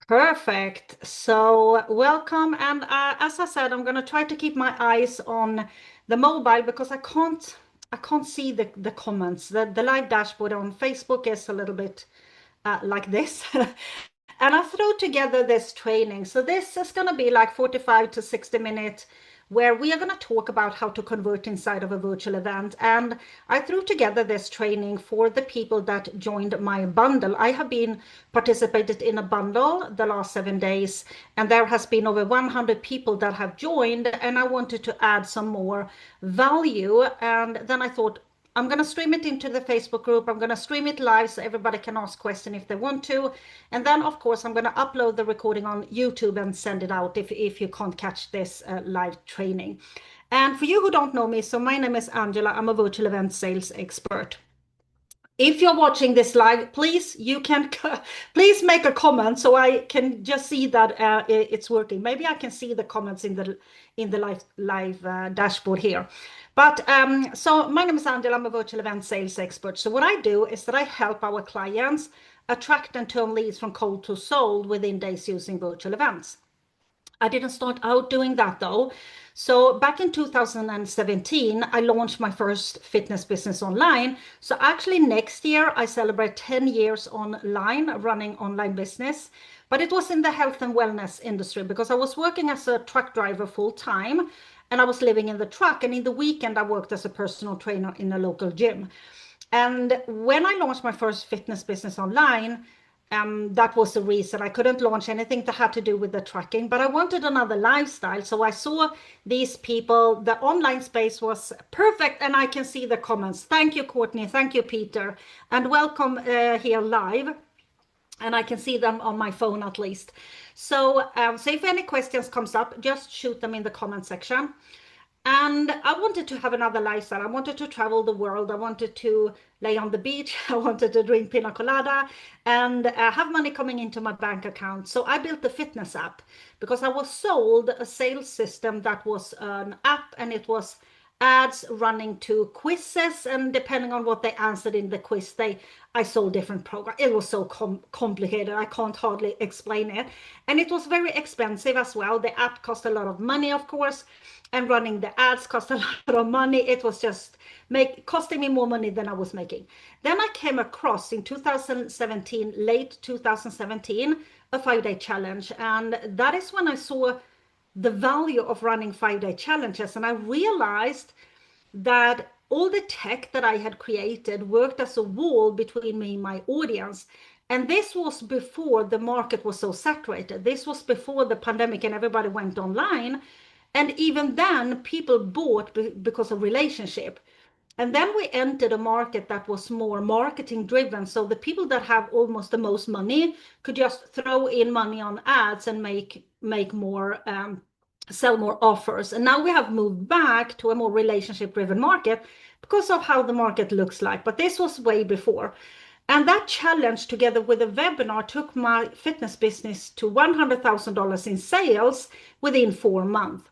Perfect. So welcome. And as I said, I'm going to try to keep my eyes on the mobile because I can't see the comments. The live dashboard on Facebook is a little bit like this. And I threw together this training. So this is going to be like 45 to 60 minutes where we are going to talk about how to convert inside of a virtual event. And I threw together this training for the people that joined my bundle. I have been participated in a bundle the last 7 days, and there has been over 100 people that have joined, and I wanted to add some more value. And then I thought, I'm going to stream it into the Facebook group. I'm going to stream it live so everybody can ask questions if they want to. And then, of course, I'm going to upload the recording on YouTube and send it out if you can't catch this live training. And for you who don't know me, so my name is Angela. I'm a virtual event sales expert. If you're watching this live, please, you can please make a comment so I can just see that it's working. Maybe I can see the comments in the live dashboard here. But so my name is Angela. I'm a virtual event sales expert. So what I do is that I help our clients attract and turn leads from cold to sold within days using virtual events. I didn't start out doing that though. So back in 2017, I launched my first fitness business online. So actually next year, I celebrate 10 years online, running online business. But it was in the health and wellness industry because I was working as a truck driver full time and I was living in the truck. And in the weekend, I worked as a personal trainer in a local gym. And when I launched my first fitness business online, that was the reason I couldn't launch anything that had to do with the tracking, but I wanted another lifestyle. So I saw these people, the online space was perfect, and I can see the comments. Thank you, Courtney. Thank you, Peter. And welcome here live. And I can see them on my phone at least. So if any questions comes up, just shoot them in the comment section. And I wanted to have another lifestyle. I wanted to travel the world. I wanted to lay on the beach. I wanted to drink pina colada and have money coming into my bank account. So I built the fitness app because I was sold a sales system that was an app, and it was ads running to quizzes, and depending on what they answered in the quiz, I sold different programs. It was so complicated, I can't hardly explain it, and it was very expensive as well. The app cost a lot of money, of course, and running the ads cost a lot of money. It was just costing me more money than I was making. Then I came across in 2017, late 2017, a 5-day challenge, and that is when I saw the value of running 5-day challenges. And I realized that all the tech that I had created worked as a wall between me and my audience. And this was before the market was so saturated. This was before the pandemic and everybody went online. And even then, people bought because of relationship. And then we entered a market that was more marketing driven. So the people that have almost the most money could just throw in money on ads and make more, sell more offers. And now we have moved back to a more relationship driven market because of how the market looks like. But this was way before. And that challenge, together with a webinar, took my fitness business to $100,000 in sales within 4 months.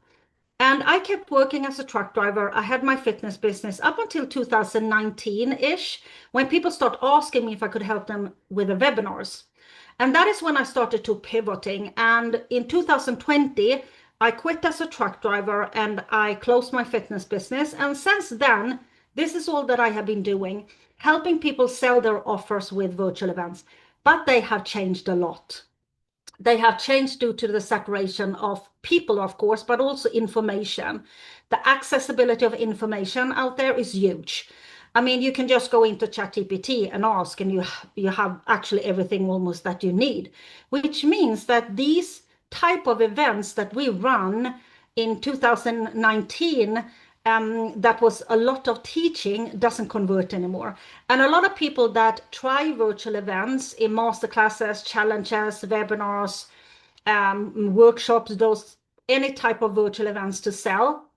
And I kept working as a truck driver. I had my fitness business up until 2019-ish, when people start asking me if I could help them with the webinars. And that is when I started to pivoting. And in 2020, I quit as a truck driver and I closed my fitness business. And since then, this is all that I have been doing, helping people sell their offers with virtual events. But they have changed a lot. They have changed due to the saturation of people, of course, but also information. The accessibility of information out there is huge. I mean, you can just go into ChatGPT and ask, and you have actually everything almost that you need, which means that these type of events that we run in 2019, that was a lot of teaching, doesn't convert anymore. And a lot of people that try virtual events in masterclasses, challenges, webinars, workshops, those any type of virtual events to sell,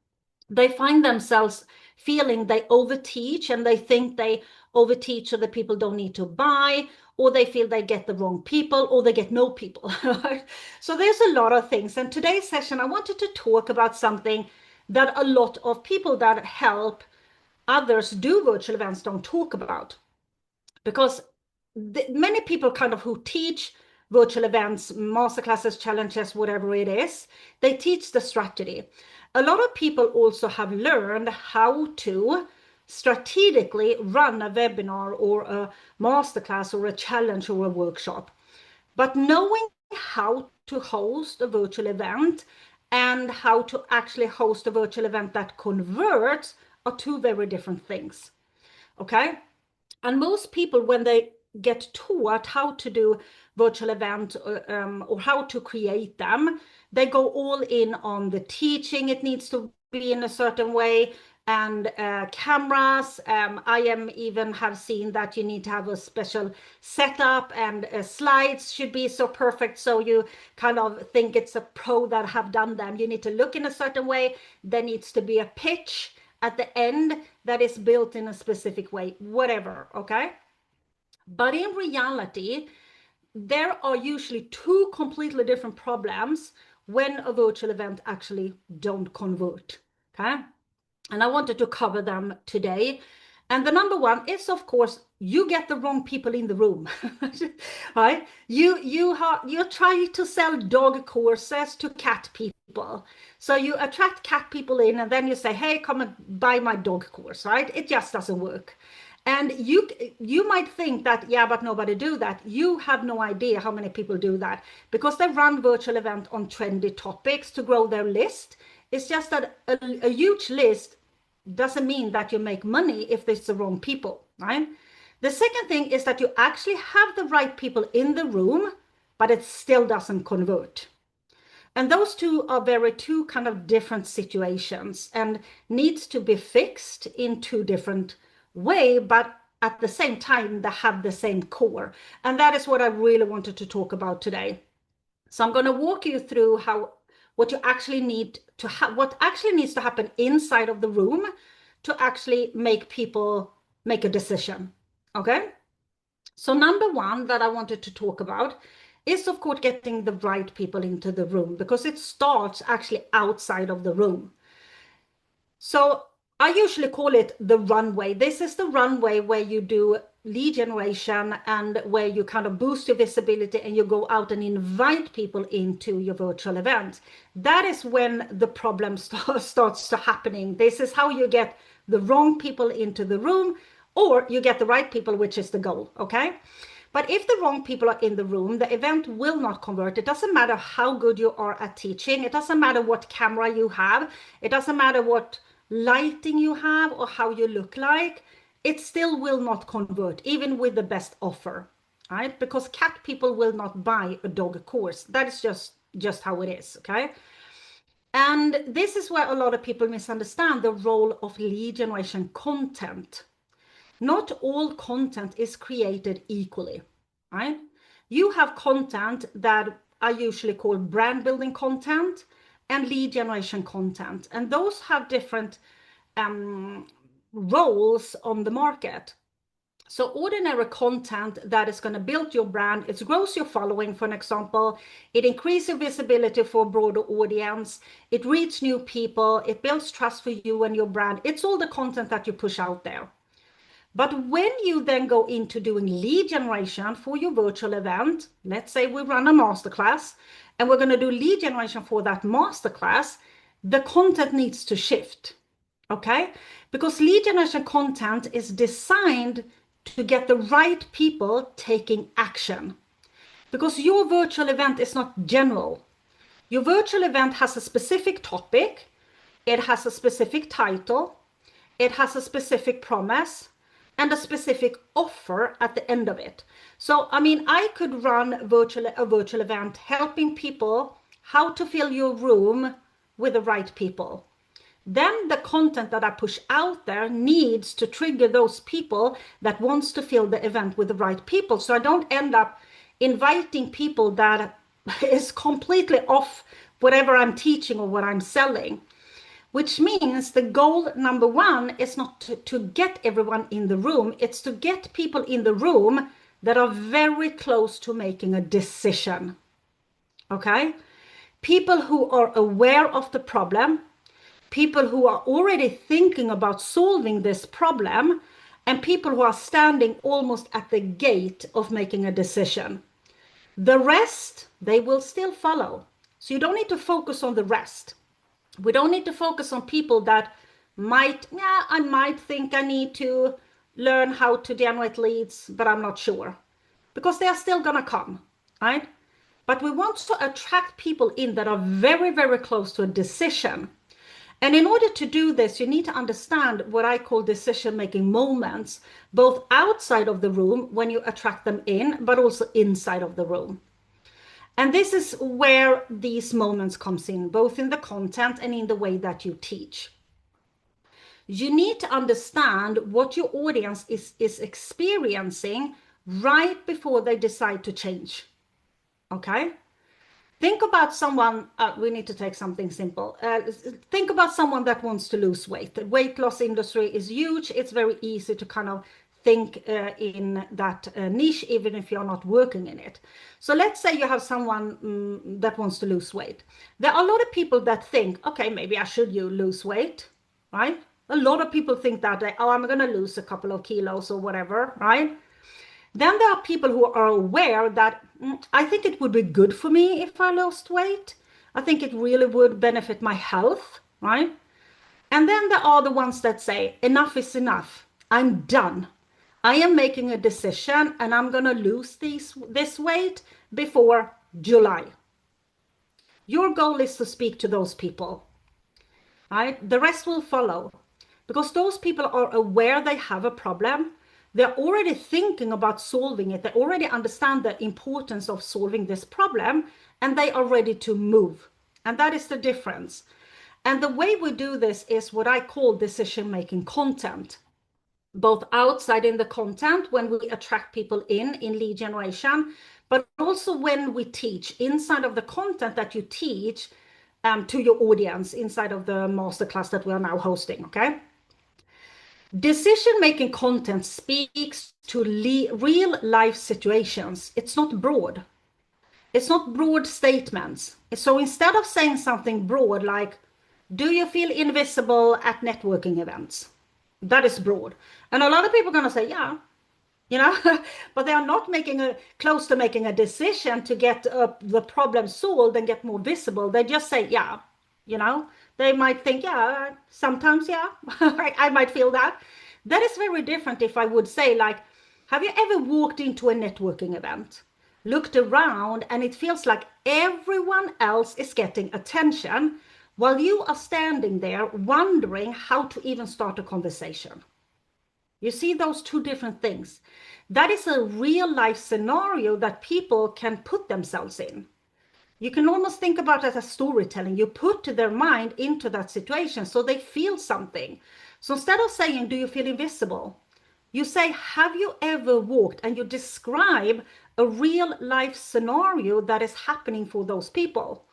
they find themselves feeling they overteach, and they think they overteach so that people don't need to buy, or they feel they get the wrong people, or they get no people. Right? So there's a lot of things. And today's session, I wanted to talk about something that a lot of people that help others do virtual events don't talk about. Because many people kind of who teach virtual events, masterclasses, challenges, whatever it is. They teach the strategy. A lot of people also have learned how to strategically run a webinar or a masterclass or a challenge or a workshop. But knowing how to host a virtual event and how to actually host a virtual event that converts are two very different things. Okay? And most people, when they get taught how to do virtual events or how to create them, they go all in on the teaching. It needs to be in a certain way, and cameras. I am even have seen that you need to have a special setup, and slides should be so perfect, so you kind of think it's a pro that have done them. You need to look in a certain way. There needs to be a pitch at the end that is built in a specific way, whatever, okay? But in reality, there are usually two completely different problems when a virtual event actually don't convert, okay? And I wanted to cover them today. And the number one is, of course, you get the wrong people in the room, right? You're trying to sell dog courses to cat people. So you attract cat people in, and then you say, hey, come and buy my dog course, right? It just doesn't work. And you might think that, yeah, but nobody do that. You have no idea how many people do that, because they run virtual event on trendy topics to grow their list. It's just that a huge list doesn't mean that you make money if it's the wrong people, right? The second thing is that you actually have the right people in the room, but it still doesn't convert. And those two are very two kind of different situations and needs to be fixed in two different way, but at the same time, they have the same core. And that is what I really wanted to talk about today. So I'm going to walk you through what you actually need to what actually needs to happen inside of the room to actually make people make a decision. Okay. So number one that I wanted to talk about is, of course, getting the right people into the room, because it starts actually outside of the room. So I usually call it the runway. This is the runway where you do lead generation and where you kind of boost your visibility and you go out and invite people into your virtual event. That is when the problem starts to happening. This is how you get the wrong people into the room, or you get the right people, which is the goal, okay? But if the wrong people are in the room, the event will not convert. It doesn't matter how good you are at teaching. It doesn't matter what camera you have. It doesn't matter what lighting you have or how you look like. It still will not convert, even with the best offer, right? Because cat people will not buy a dog course. That is just how it is, okay? And this is where a lot of people misunderstand the role of lead generation content. Not all content is created equally, right? You have content that I usually call brand building content and lead generation content. And those have different roles on the market. So ordinary content that is going to build your brand, it grows your following, for an example, it increases your visibility for a broader audience, it reaches new people, it builds trust for you and your brand. It's all the content that you push out there. But when you then go into doing lead generation for your virtual event, let's say we run a masterclass and we're going to do lead generation for that masterclass, the content needs to shift, okay? Because lead generation content is designed to get the right people taking action. Because your virtual event is not general. Your virtual event has a specific topic, it has a specific title, it has a specific promise, and a specific offer at the end of it. So, I mean, I could run a virtual event helping people how to fill your room with the right people. Then the content that I push out there needs to trigger those people that wants to fill the event with the right people. So I don't end up inviting people that is completely off whatever I'm teaching or what I'm selling. Which means the goal number one is not to get everyone in the room. It's to get people in the room that are very close to making a decision. Okay? People who are aware of the problem, people who are already thinking about solving this problem, and people who are standing almost at the gate of making a decision. The rest, they will still follow. So you don't need to focus on the rest. We don't need to focus on people that might, yeah, I might think I need to learn how to generate leads, but I'm not sure. Because they are still gonna come, right? But we want to attract people in that are very, very close to a decision. And in order to do this, you need to understand what I call decision-making moments, both outside of the room when you attract them in, but also inside of the room. And this is where these moments comes in, both in the content and in the way that you teach. You need to understand what your audience is experiencing right before they decide to change. Okay? Think about someone, we need to take something simple. Think about someone that wants to lose weight. The weight loss industry is huge. It's very easy to kind of think in that niche, even if you're not working in it. So let's say you have someone that wants to lose weight. There are a lot of people that think, okay, maybe I should lose weight, right? A lot of people think that, oh, I'm going to lose a couple of kilos or whatever, right? Then there are people who are aware that I think it would be good for me if I lost weight. I think it really would benefit my health, right? And then there are the ones that say, enough is enough. I'm done. I am making a decision and I'm going to lose this weight before July. Your goal is to speak to those people, right? The rest will follow because those people are aware they have a problem. They're already thinking about solving it. They already understand the importance of solving this problem and they are ready to move. And that is the difference. And the way we do this is what I call decision-making content, both outside in the content when we attract people in lead generation, but also when we teach inside of the content that you teach to your audience inside of the masterclass that we are now hosting, okay? Decision-making content speaks to real life situations. It's not broad. It's not broad statements. So instead of saying something broad like, do you feel invisible at networking events? That is broad. And a lot of people are going to say, yeah, you know, but they are not close to making a decision to get the problem solved and get more visible. They just say, yeah, you know, they might think, yeah, sometimes, yeah, I might feel that. That is very different if I would say, like, have you ever walked into a networking event, looked around, and it feels like everyone else is getting attention while you are standing there wondering how to even start a conversation? You see those two different things. That is a real life scenario that people can put themselves in. You can almost think about it as storytelling. You put their mind into that situation so they feel something. So instead of saying, do you feel invisible? You say, have you ever walked, and you describe a real life scenario that is happening for those people.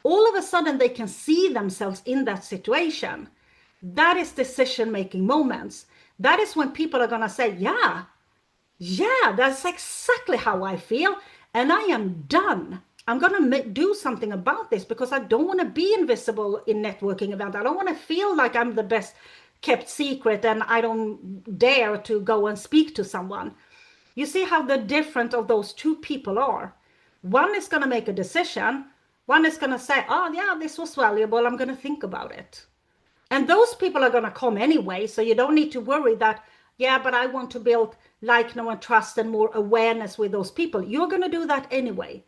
All of a sudden they can see themselves in that situation. That is decision-making moments. That is when people are going to say, yeah, that's exactly how I feel. And I am done. I'm going to do something about this because I don't want to be invisible in networking events. I don't want to feel like I'm the best kept secret and I don't dare to go and speak to someone. You see how the difference of those two people are. One is going to make a decision. One is going to say, oh, yeah, this was valuable. I'm going to think about it. And those people are going to come anyway. So you don't need to worry that, yeah, but I want to build like, know, and trust and more awareness with those people. You're going to do that anyway.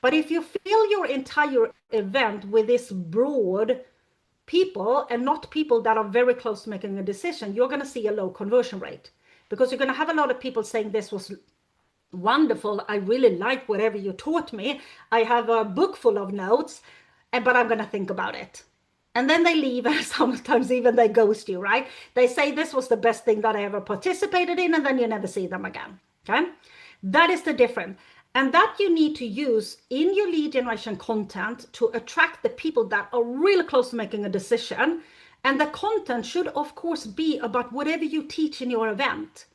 But if you fill your entire event with this broad people and not people that are very close to making a decision, you're going to see a low conversion rate because you're going to have a lot of people saying this was wonderful. I really like whatever you taught me. I have a book full of notes, but I'm going to think about it. And then they leave and sometimes even they ghost you, right? They say this was the best thing that I ever participated in, and then you never see them again, okay? That is the difference. And that you need to use in your lead generation content to attract the people that are really close to making a decision. And the content should, of course, be about whatever you teach in your event.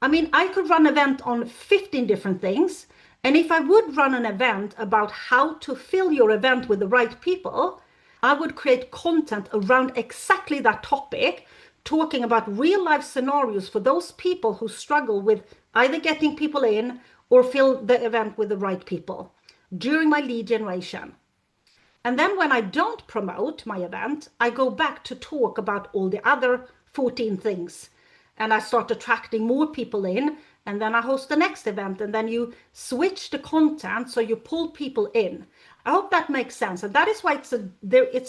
I mean, I could run an event on 15 different things. And if I would run an event about how to fill your event with the right people, I would create content around exactly that topic, talking about real life scenarios for those people who struggle with either getting people in or fill the event with the right people during my lead generation. And then when I don't promote my event, I go back to talk about all the other 14 things. And I start attracting more people in. And then I host the next event. And then you switch the content so you pull people in. I hope that makes sense. And that is why it's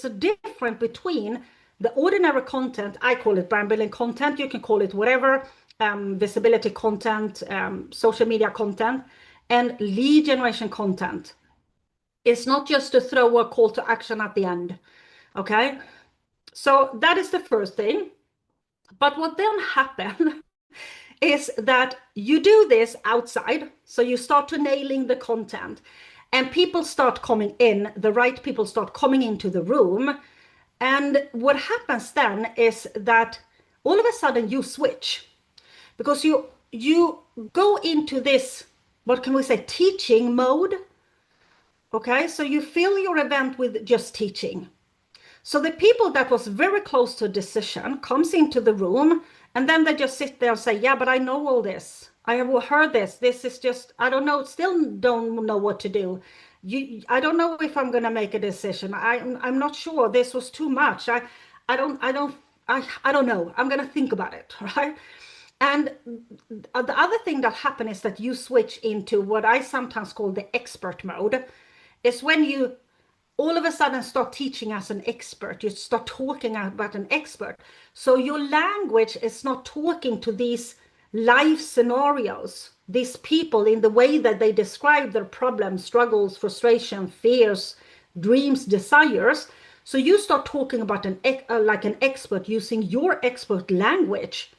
a difference between the ordinary content. I call it brand building content. You can call it whatever, visibility content, social media content, and lead generation content. It's not just to throw a call to action at the end. Okay. So that is the first thing. But what then happens is that you do this outside. So you start to nailing the content and people start coming in, the right people start coming into the room. And what happens then is that all of a sudden you switch because you go into this, what can we say, teaching mode. Okay, so you fill your event with just teaching. So the people that was very close to a decision comes into the room and then they just sit there and say, yeah, but I know all this. I have heard this. This is just, I don't know, still don't know what to do. I don't know if I'm going to make a decision. I'm not sure. This was too much. I don't know. I'm going to think about it, right? And the other thing that happened is that you switch into what I sometimes call the expert mode. Is when you all of a sudden start teaching as an expert. You start talking about an expert. So your language is not talking to these life scenarios, these people in the way that they describe their problems, struggles, frustration, fears, dreams, desires. So you start talking about like an expert using your expert language.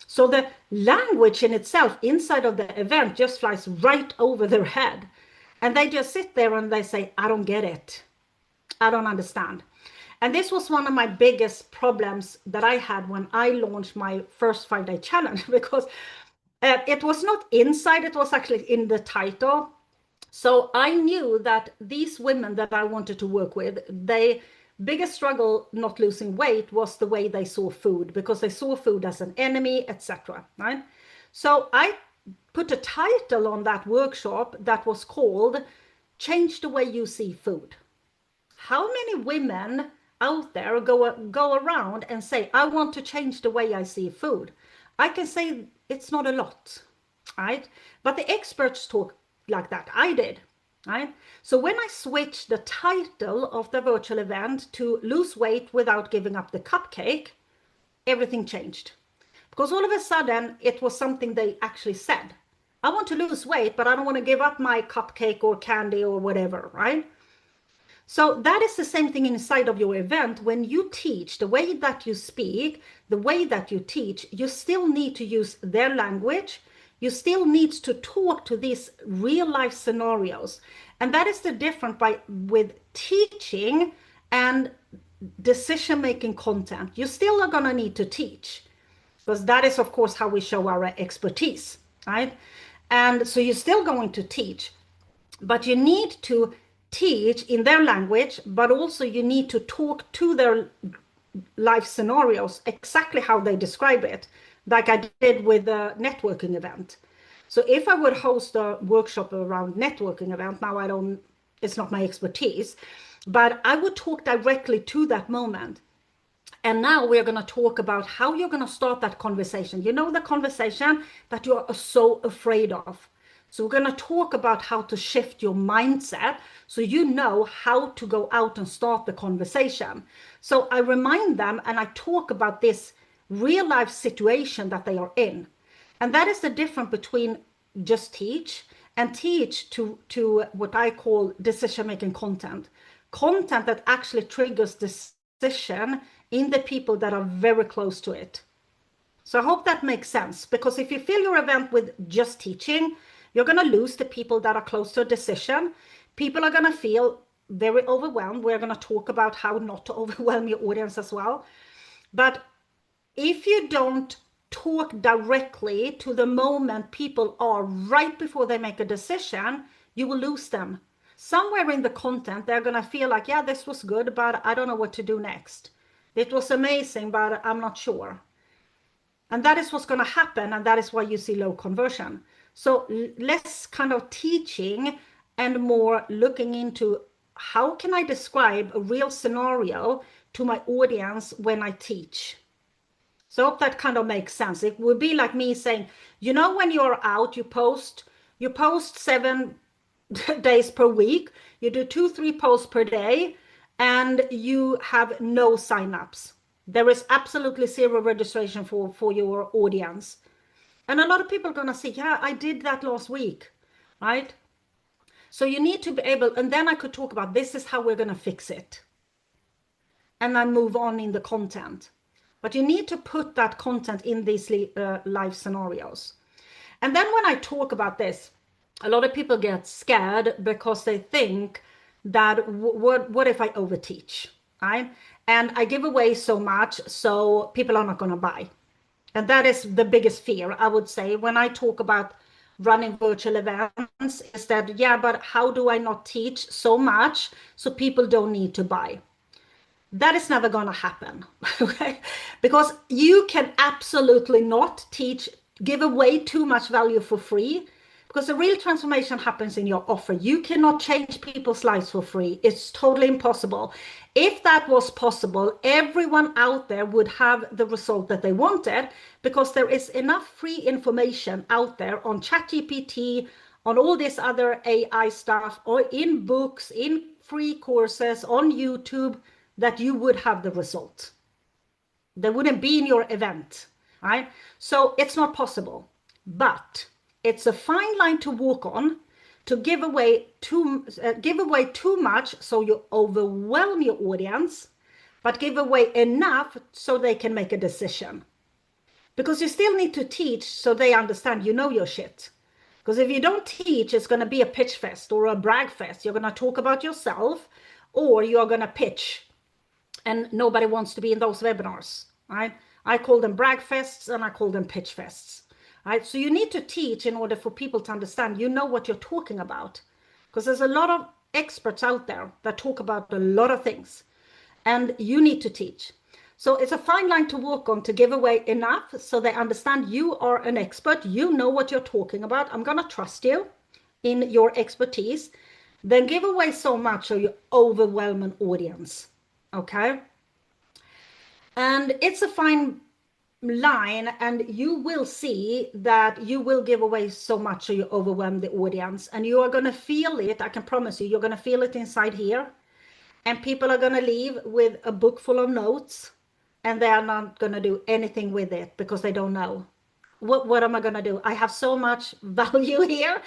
So the language in itself inside of the event just flies right over their head. And they just sit there and they say, I don't get it. I don't understand. And this was one of my biggest problems that I had when I launched my first 5-day challenge, because it was not inside, it was actually in the title. So I knew that these women that I wanted to work with, they biggest struggle not losing weight was the way they saw food, because they saw food as an enemy, etc. Right? So I put a title on that workshop that was called Change the Way You See Food. How many women out there go around and say, I want to change the way I see food? I can say it's not a lot, right? But the experts talk like that. I did, right? So when I switched the title of the virtual event to lose weight without giving up the cupcake, everything changed. Because all of a sudden, it was something they actually said. I want to lose weight, but I don't want to give up my cupcake or candy or whatever, right? So that is the same thing inside of your event. When you teach, the way that you speak, the way that you teach, you still need to use their language. You still need to talk to these real life scenarios. And that is the difference with teaching and decision-making content. You still are going to need to teach, because that is, of course, how we show our expertise, right? And so you're still going to teach, but you need to teach in their language, but also you need to talk to their life scenarios, exactly how they describe it, like I did with the networking event. So if I would host a workshop around networking event, now it's not my expertise, but I would talk directly to that moment. And now we're going to talk about how you're going to start that conversation. You know, the conversation that you are so afraid of. So we're going to talk about how to shift your mindset so you know how to go out and start the conversation. So I remind them and I talk about this real life situation that they are in. And that is the difference between just teach and teach to what I call decision-making content. Content that actually triggers decision in the people that are very close to it. So I hope that makes sense, because if you fill your event with just teaching, you're going to lose the people that are close to a decision. People are going to feel very overwhelmed. We're going to talk about how not to overwhelm your audience as well. But if you don't talk directly to the moment people are right before they make a decision, you will lose them. Somewhere in the content, they're going to feel like, yeah, this was good, but I don't know what to do next. It was amazing, but I'm not sure. And that is what's going to happen. And that is why you see low conversion. So less kind of teaching and more looking into how can I describe a real scenario to my audience when I teach. So I hope that kind of makes sense. It would be like me saying, you know, when you're out, you post 7 days per week, you do 2, 3 posts per day, and you have no signups. There is absolutely zero registration for your audience. And a lot of people are going to say, yeah, I did that last week, right? So you need to be able, and then I could talk about this is how we're going to fix it. And then move on in the content. But you need to put that content in these live scenarios. And then when I talk about this, a lot of people get scared because they think that what if I overteach, right? And I give away so much, so people are not going to buy. And that is the biggest fear, I would say, when I talk about running virtual events, is that, yeah, but how do I not teach so much so people don't need to buy? That is never going to happen, okay? Because you can absolutely not give away too much value for free, because the real transformation happens in your offer. You cannot change people's lives for free. It's totally impossible. If that was possible, everyone out there would have the result that they wanted, because there is enough free information out there on ChatGPT, on all this other AI stuff, or in books, in free courses, on YouTube, that you would have the result. They wouldn't be in your event, right? So it's not possible, but it's a fine line to walk on, to give away too much so you overwhelm your audience, but give away enough so they can make a decision. Because you still need to teach so they understand you know your shit. Because if you don't teach, it's going to be a pitch fest or a brag fest. You're going to talk about yourself, or you're going to pitch, and nobody wants to be in those webinars, right? I call them brag fests and I call them pitch fests, right? So you need to teach in order for people to understand you know what you're talking about, because there's a lot of experts out there that talk about a lot of things, and you need to teach. So it's a fine line to walk on, to give away enough so they understand you are an expert, you know what you're talking about, I'm going to trust you in your expertise. Then give away so much so you overwhelm an audience. Okay. And it's a fine line, and you will see that you will give away so much so you overwhelm the audience, and you are going to feel it. I can promise you're going to feel it inside here, and people are going to leave with a book full of notes, and they are not going to do anything with it because they don't know. What am I going to do? I have so much value here,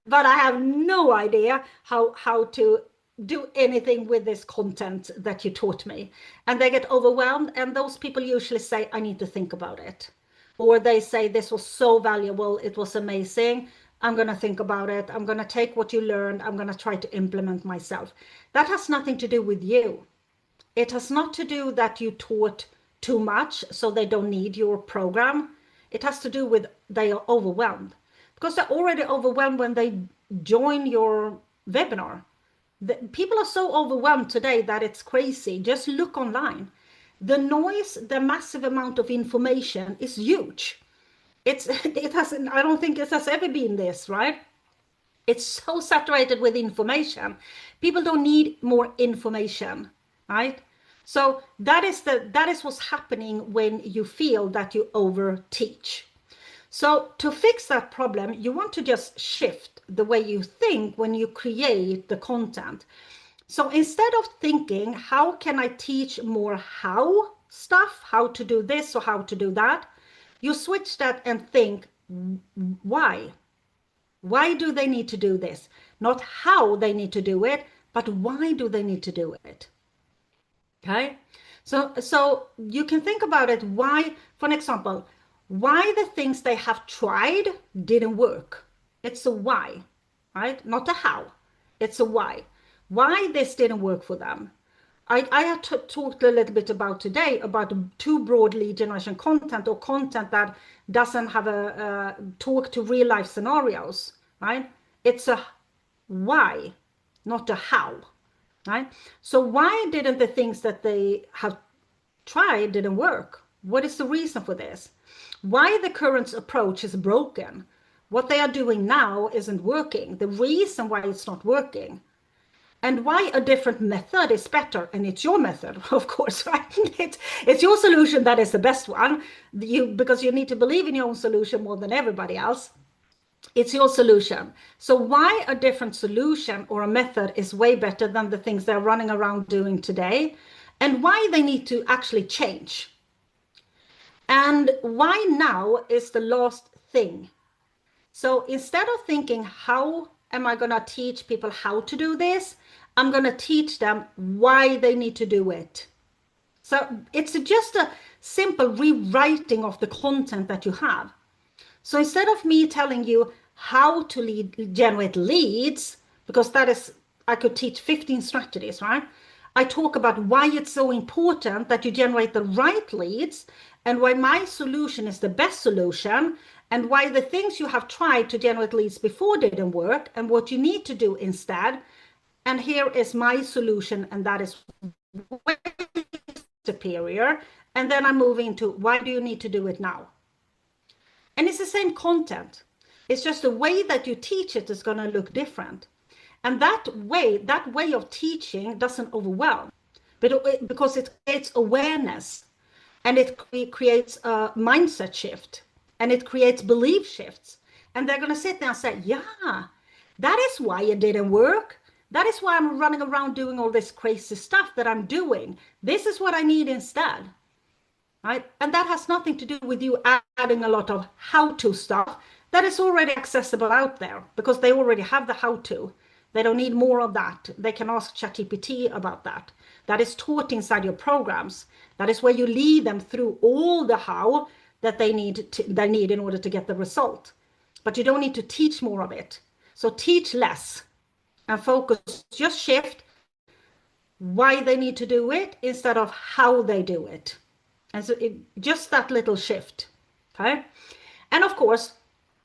but I have no idea how to do anything with this content that you taught me. And they get overwhelmed, and those people usually say, I need to think about it. Or they say, this was so valuable, it was amazing, I'm going to think about it, I'm going to take what you learned, I'm going to try to implement myself. That has nothing to do with you. It has not to do that you taught too much so they don't need your program. It has to do with they are overwhelmed, because they're already overwhelmed when they join your webinar. People are so overwhelmed today that it's crazy. Just look online. The noise, the massive amount of information is huge. It hasn't, I don't think it has ever been this, right? It's so saturated with information. People don't need more information, right? So that is what's happening when you feel that you over teach. So to fix that problem, you want to just shift the way you think when you create the content. So instead of thinking, how can I teach more how stuff, how to do this or how to do that, you switch that and think, why? Why do they need to do this? Not how they need to do it, but why do they need to do it? Okay, so you can think about it. Why, for an example, why the things they have tried didn't work. It's a why, right? Not a how. It's a why. Why this didn't work for them. I have talked a little bit about today about too broad lead generation content, or content that doesn't have a talk to real life scenarios, right? It's a why, not a how, right? So why didn't the things that they have tried didn't work? What is the reason for this? Why the current approach is broken? What they are doing now isn't working. The reason why it's not working and why a different method is better, and it's your method, of course, right? It's your solution that is the best one, because you need to believe in your own solution more than everybody else. It's your solution. So why a different solution or a method is way better than the things they're running around doing today, and why they need to actually change. And why now is the last thing. So instead of thinking, how am I going to teach people how to do this? I'm going to teach them why they need to do it. So it's just a simple rewriting of the content that you have. So instead of me telling you how to generate leads, because that is, I could teach 15 strategies, right? I talk about why it's so important that you generate the right leads, and why my solution is the best solution, and why the things you have tried to generate leads before didn't work, and what you need to do instead. And here is my solution, and that is way superior. And then I move into why do you need to do it now? And it's the same content. It's just the way that you teach it is going to look different. And that way of teaching doesn't overwhelm, but because it creates awareness, and it creates a mindset shift, and it creates belief shifts. And they're going to sit there and say, yeah, that is why it didn't work. That is why I'm running around doing all this crazy stuff that I'm doing. This is what I need instead. Right? And that has nothing to do with you adding a lot of how-to stuff that is already accessible out there, because they already have the how-to. They don't need more of that. They can ask ChatGPT about that. That is taught inside your programs. That is where you lead them through all the how that they need in order to get the result. But you don't need to teach more of it. So teach less and focus, just shift why they need to do it instead of how they do it. And so just that little shift, okay? And of course,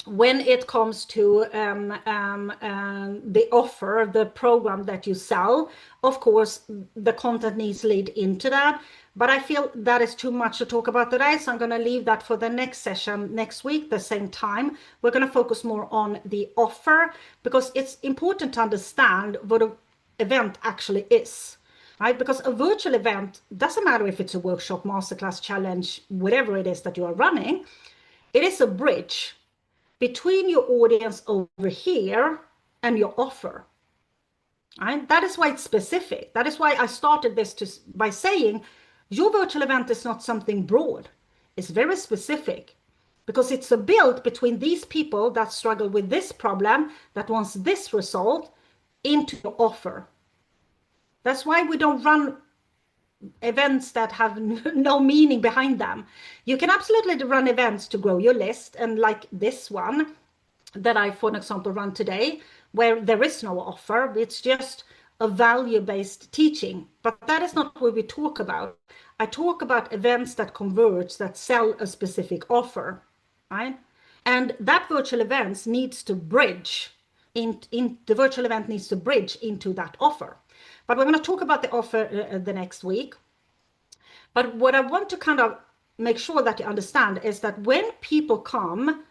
when it comes to the offer, the program that you sell, of course, the content needs to lead into that. But I feel that is too much to talk about today, so I'm going to leave that for the next session next week, the same time. We're going to focus more on the offer, because it's important to understand what an event actually is. Right? Because a virtual event doesn't matter if it's a workshop, masterclass, challenge, whatever it is that you are running. It is a bridge between your audience over here and your offer. Right? That is why it's specific. That is why I started this by saying your virtual event is not something broad. It's very specific, because it's a build between these people that struggle with this problem, that wants this result, into your offer. That's why we don't run events that have no meaning behind them. You can absolutely run events to grow your list, and like this one that I, for example, run today, where there is no offer, it's just a value-based teaching. But that is not what we talk about. I talk about events that converge, that sell a specific offer, right? And that virtual event needs to bridge the virtual event needs to bridge into that offer. But we're going to talk about the offer the next week. But what I want to kind of make sure that you understand is that when people come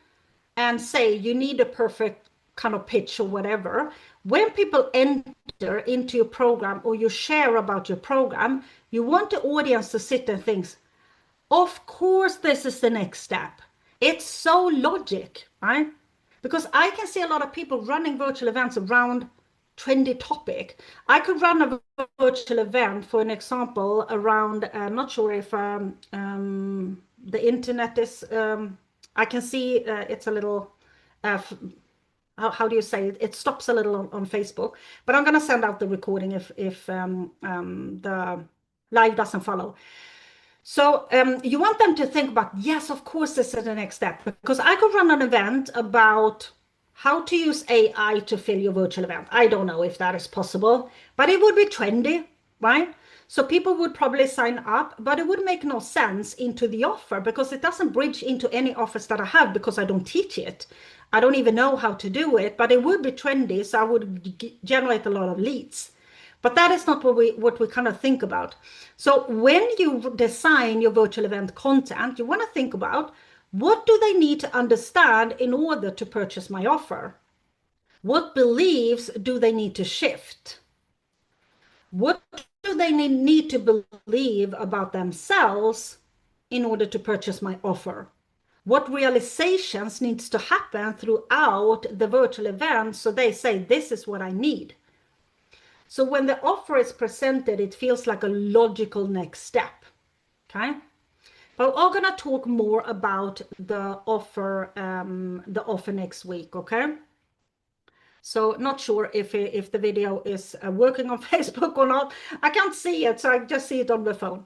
and say you need a perfect kind of pitch or whatever, when people enter into your program or you share about your program, you want the audience to sit and think, of course, this is the next step. It's so logic, right? Because I can see a lot of people running virtual events around trendy topic. I could run a virtual event, for an example, around, I'm not sure if the internet is, I can see it's a little, how do you say it? It stops a little on Facebook, but I'm going to send out the recording if the live doesn't follow. So you want them to think about, yes, of course, this is the next step, because I could run an event about how to use AI to fill your virtual event. I don't know if that is possible, but it would be trendy, right? So people would probably sign up, but it would make no sense into the offer, because it doesn't bridge into any offers that I have, because I don't teach it. I don't even know how to do it, but it would be trendy, so I would generate a lot of leads. But that is not what we kind of think about. So when you design your virtual event content, you want to think about, What do they need to understand in order to purchase my offer? What beliefs do they need to shift? What do they need to believe about themselves in order to purchase my offer? What realizations needs to happen throughout the virtual event so they say, this is what I need. So when the offer is presented, it feels like a logical next step. Okay. But we're gonna talk more about the offer next week. Okay. So not sure if the video is working on Facebook or not. I can't see it, so I just see it on the phone.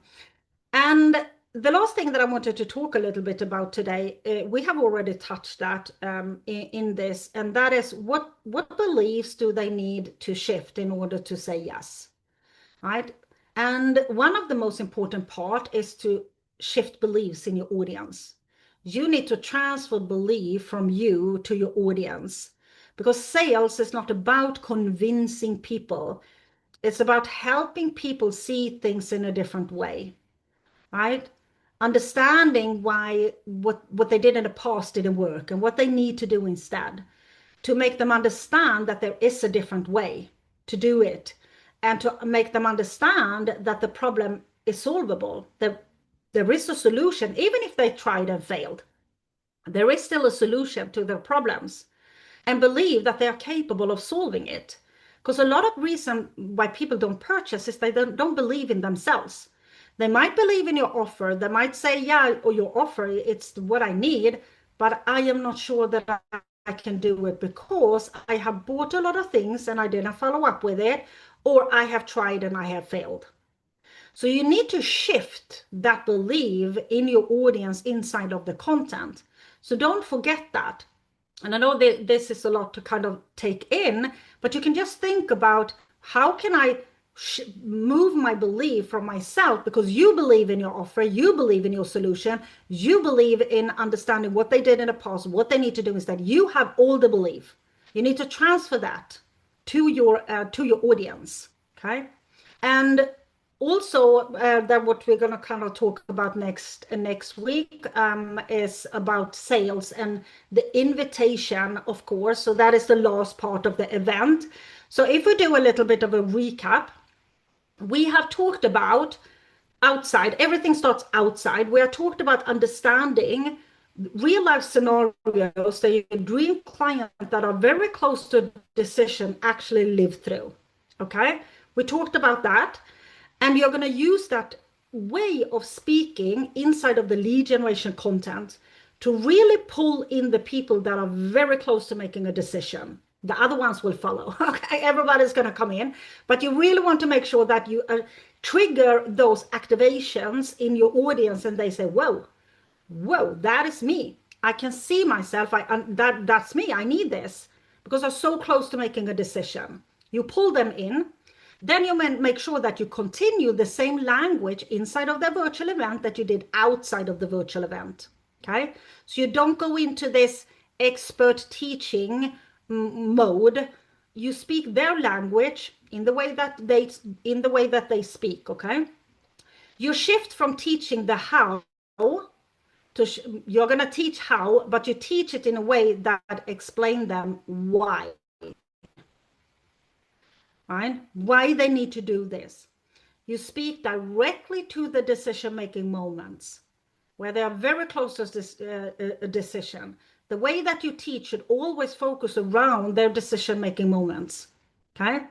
And the last thing that I wanted to talk a little bit about today, we have already touched that in this, and that is what beliefs do they need to shift in order to say yes, right? And one of the most important part is to shift beliefs in your audience. You need to transfer belief from you to your audience, because sales is not about convincing people. It's about helping people see things in a different way, right? Understanding why what they did in the past didn't work and what they need to do instead, to make them understand that there is a different way to do it, and to make them understand that the problem is solvable. There is a solution, even if they tried and failed. There is still a solution to their problems, and believe that they are capable of solving it. Because a lot of reason why people don't purchase is they don't believe in themselves. They might believe in your offer. They might say, yeah, or your offer, it's what I need, but I am not sure that I can do it because I have bought a lot of things and I didn't follow up with it, or I have tried and I have failed. So you need to shift that belief in your audience inside of the content. So don't forget that. And I know that this is a lot to kind of take in, but you can just think about, how can I move my belief from myself, because you believe in your offer, you believe in your solution, you believe in understanding what they did in the past, what they need to do instead. You have all the belief. You need to transfer that to your audience. Okay. And also, that what we're going to kind of talk about next week is about sales and the invitation, of course. So that is the last part of the event. So if we do a little bit of a recap, we have talked about outside. Everything starts outside. We have talked about understanding real life scenarios that your dream client that are very close to decision actually live through. Okay, we talked about that. And you're going to use that way of speaking inside of the lead generation content to really pull in the people that are very close to making a decision. The other ones will follow. Okay, everybody's going to come in, but you really want to make sure that you trigger those activations in your audience, and they say, whoa, that is me. I can see myself. That's me. I need this, because I'm so close to making a decision. You pull them in. Then you make sure that you continue the same language inside of the virtual event that you did outside of the virtual event. Okay, so you don't go into this expert teaching mode. You speak their language in the way that they speak. Okay, you shift from teaching the how to you're going to teach how, but you teach it in a way that explain them why. Right? Why they need to do this. You speak directly to the decision-making moments where they are very close to this decision. The way that you teach should always focus around their decision-making moments. Okay.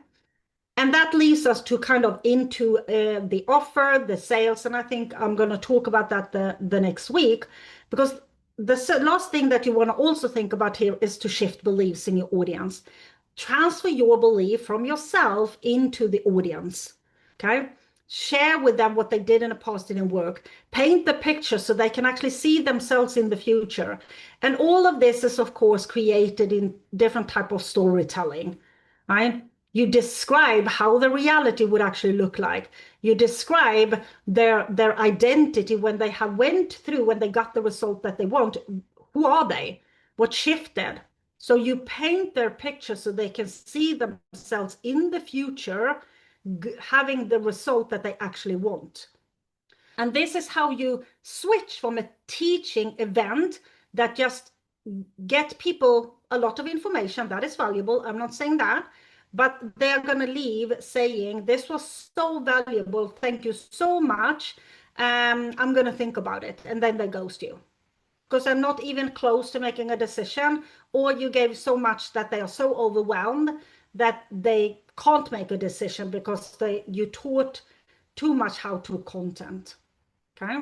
And that leads us to kind of into the offer, the sales. And I think I'm going to talk about that the next week, because the last thing that you want to also think about here is to shift beliefs in your audience. Transfer your belief from yourself into the audience. Okay. Share with them what they did in the past didn't work. Paint the picture so they can actually see themselves in the future. And all of this is, of course, created in different type of storytelling, right? You describe how the reality would actually look like. You describe their identity when they when they got the result that they want. Who are they? What shifted? So you paint their picture so they can see themselves in the future having the result that they actually want. And this is how you switch from a teaching event that just get people a lot of information that is valuable. I'm not saying that, but they're going to leave saying, this was so valuable. Thank you so much. I'm going to think about it. And then they ghost you because they're not even close to making a decision, or you gave so much that they are so overwhelmed that they can't make a decision because you taught too much how to content. Okay.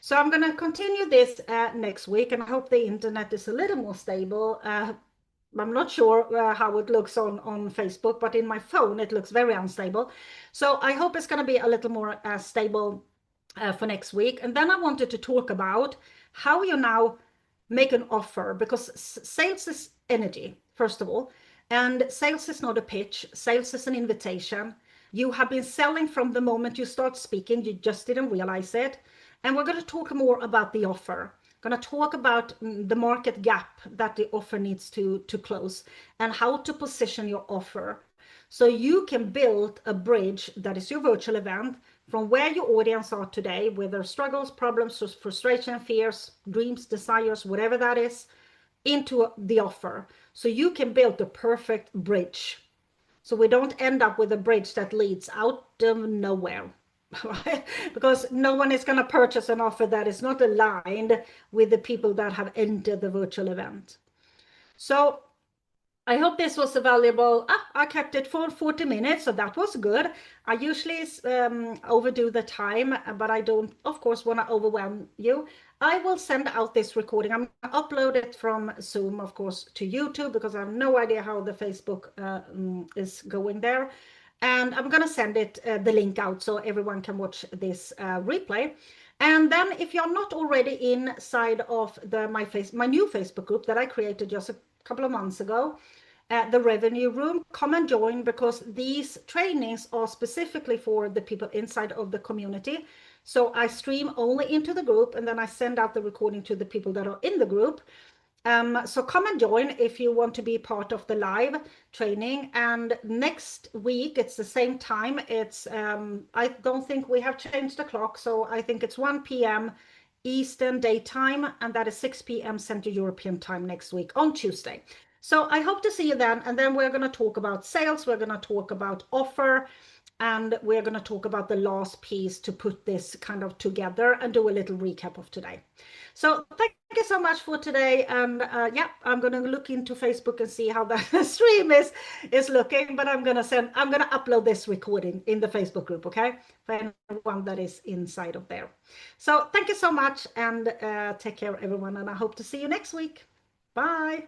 So I'm going to continue this next week, and I hope the internet is a little more stable. I'm not sure how it looks on Facebook, but in my phone, it looks very unstable. So I hope it's going to be a little more stable for next week. And then I wanted to talk about how you now make an offer, because sales is energy, first of all. And sales is not a pitch. Sales is an invitation. You have been selling from the moment you start speaking. You just didn't realize it. And we're going to talk more about the offer. Going to talk about the market gap that the offer needs to close, and how to position your offer so you can build a bridge that is your virtual event from where your audience are today with their struggles, problems, frustration, fears, dreams, desires, whatever that is, into the offer. So you can build the perfect bridge. So we don't end up with a bridge that leads out of nowhere. Right? Because no one is going to purchase an offer that is not aligned with the people that have entered the virtual event. So I hope this was valuable. I kept it for 40 minutes, so that was good. I usually overdo the time, but I don't, of course, want to overwhelm you. I will send out this recording. I'm going to upload it from Zoom, of course, to YouTube, because I have no idea how the Facebook is going there. And I'm going to send it the link out so everyone can watch this replay. And then if you're not already inside of my new Facebook group that I created just a couple of months ago, the revenue room, come and join, because these trainings are specifically for the people inside of the community. So I stream only into the group, and then I send out the recording to the people that are in the group. So come and join if you want to be part of the live training. And next week, it's the same time. It's I don't think we have changed the clock, so I think it's 1 p.m. Eastern daytime, and that is 6 p.m. Central European time next week on Tuesday. So I hope to see you then. And then we're going to talk about sales. We're going to talk about offer. And we're going to talk about the last piece to put this kind of together and do a little recap of today. So thank you so much for today. And yeah, I'm going to look into Facebook and see how that stream is looking. But I'm going to upload this recording in the Facebook group, okay? For anyone that is inside of there. So thank you so much, and take care, everyone. And I hope to see you next week. Bye.